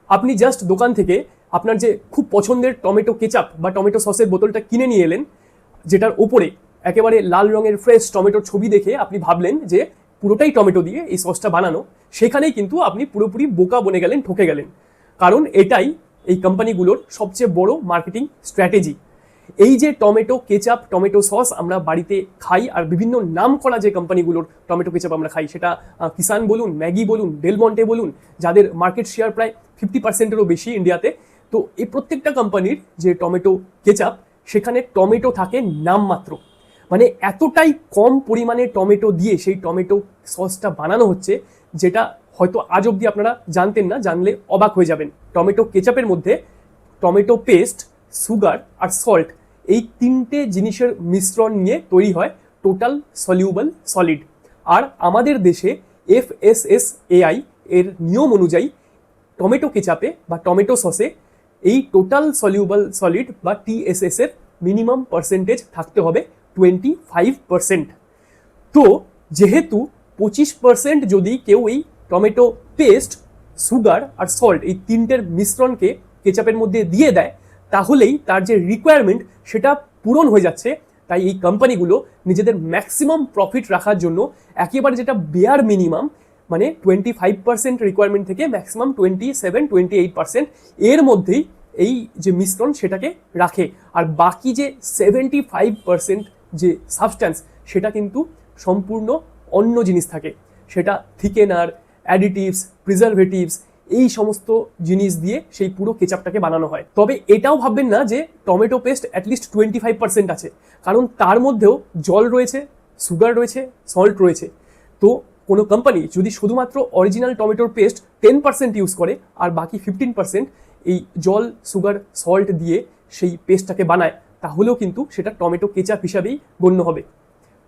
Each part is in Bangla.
আপনি জাস্ট দোকান থেকে আপনার যে খুব পছন্দের টমেটো কেচাপ বা টমেটো সসের বোতলটা কিনে নিয়ে এলেন, যেটার ওপরে একেবারে লাল রঙের ফ্রেশ টমেটোর ছবি দেখে আপনি ভাবলেন যে পুরোটাই টমেটো দিয়ে এই সসটা বানানো, সেখানেই কিন্তু আপনি পুরোপুরি বোকা বনে গেলেন, ঠকে গেলেন। কারণ এটাই এই কোম্পানিগুলোর সবচেয়ে বড় মার্কেটিং স্ট্র্যাটেজি। এই যে টমেটো কেচাপ, টমেটো সস আমরা বাড়িতে খাই, আর বিভিন্ন নাম করা যে কোম্পানিগুলোর টমেটো কেচাপ আমরা খাই, সেটা কিষান বলুন, ম্যাগি বলুন, ডেল মন্টে বলুন, যাদের মার্কেট শেয়ার প্রায় 50%-এরও বেশি ইন্ডিয়াতে, তো এই প্রত্যেকটা কোম্পানির যে টমেটো কেচাপ, সেখানে টমেটো থাকে নামমাত্র। মানে এতটাই কম পরিমাণে টমেটো দিয়ে সেই টমেটো সসটা বানানো হচ্ছে, যেটা হয়তো আজ অবধি আপনারা জানতেন না, জানলে অবাক হয়ে যাবেন। টমেটো কেচাপের মধ্যে টমেটো পেস্ট, সুগার আর সল্ট, এই তিনটে জিনিসের মিশ্রণ নিয়ে তৈরি হয় টোটাল সলিউবল সলিড। আর আমাদের দেশে FSSAI এর নিয়ম অনুযায়ী টমেটো কেচাপে বা টমেটো সসে এই টোটাল সলিউবল সলিড বা TSS এর মিনিমাম পার্সেন্টেজ থাকতে হবে 25%। তো যেহেতু 25% যদি কেউ এই টমেটো পেস্ট, সুগার আর সল্ট এই তিনটের মিশ্রণকে কেচাপের মধ্যে দিয়ে দেয়, তাহলেই তার যে রিকোয়ারমেন্ট সেটা পূরণ হয়ে যাচ্ছে। তাই এই কোম্পানিগুলো নিজেদের ম্যাক্সিমাম প্রফিট রাখার জন্য একেবারে যেটা বেয়ার মিনিমাম, মানে 25% রিকোয়ারমেন্ট থেকে ম্যাক্সিমাম 27-28% এর মধ্যেই এই যে মিশ্রণ সেটাকে রাখে। আর বাকি যে 75% যে সাবস্ট্যান্স, সেটা কিন্তু সম্পূর্ণ অন্য জিনিস থাকে। সেটা থিকেনার, অ্যাডিটিভস, প্রিজারভেটিভস, এই সমস্ত জিনিস দিয়ে সেই পুরো কেচাপটাকে বানানো হয়। তবে এটাও ভাববেন না যে টমেটো পেস্ট অ্যাটলিস্ট 25% আছে, কারণ তার মধ্যেও জল রয়েছে, সুগার রয়েছে, সল্ট রয়েছে। তো কোনো কোম্পানি যদি শুধুমাত্র অরিজিনাল টমেটোর পেস্ট 10% ইউজ করে আর বাকি 15% এই জল, সুগার, সল্ট দিয়ে সেই পেস্টটাকে বানায়, তাহলেও কিন্তু সেটা টমেটো কেচাপ হিসাবেই গণ্য হবে।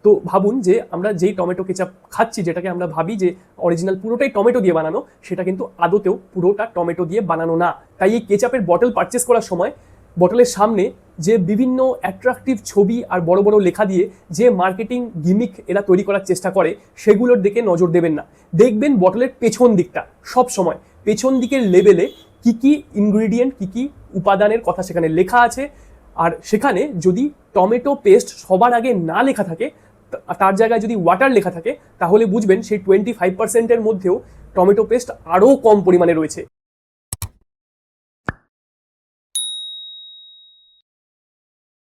তো ভাবুন যে আমরা যেই টমেটো কেচাপ খাচ্ছি, যেটাকে আমরা ভাবি যে অরিজিনাল পুরোটাই টমেটো দিয়ে বানানো, সেটা কিন্তু আদতেও পুরোটা টমেটো দিয়ে বানানো না। তাই এই কেচাপের বটল পারচেস করার সময় বটলের সামনে যে বিভিন্ন অ্যাট্রাকটিভ ছবি আর বড় বড় লেখা দিয়ে যে মার্কেটিং গিমিক এরা তৈরি করার চেষ্টা করে, সেগুলোর দিকে নজর দেবেন না। দেখবেন বটলের পেছন দিকটা, সব সময় পেছন দিকের লেবেলে কি কি ইনগ্রিডিয়েন্ট, কি কি উপাদানের কথা সেখানে লেখা আছে। আর সেখানে যদি টমেটো পেস্ট সবার আগে না লেখা থাকে, তার জায়গায় যদি ওয়াটার লেখা থাকে, তাহলে বুঝবেন সেই 25%-এর মধ্যেও টমেটো পেস্ট আরও কম পরিমাণে রয়েছে।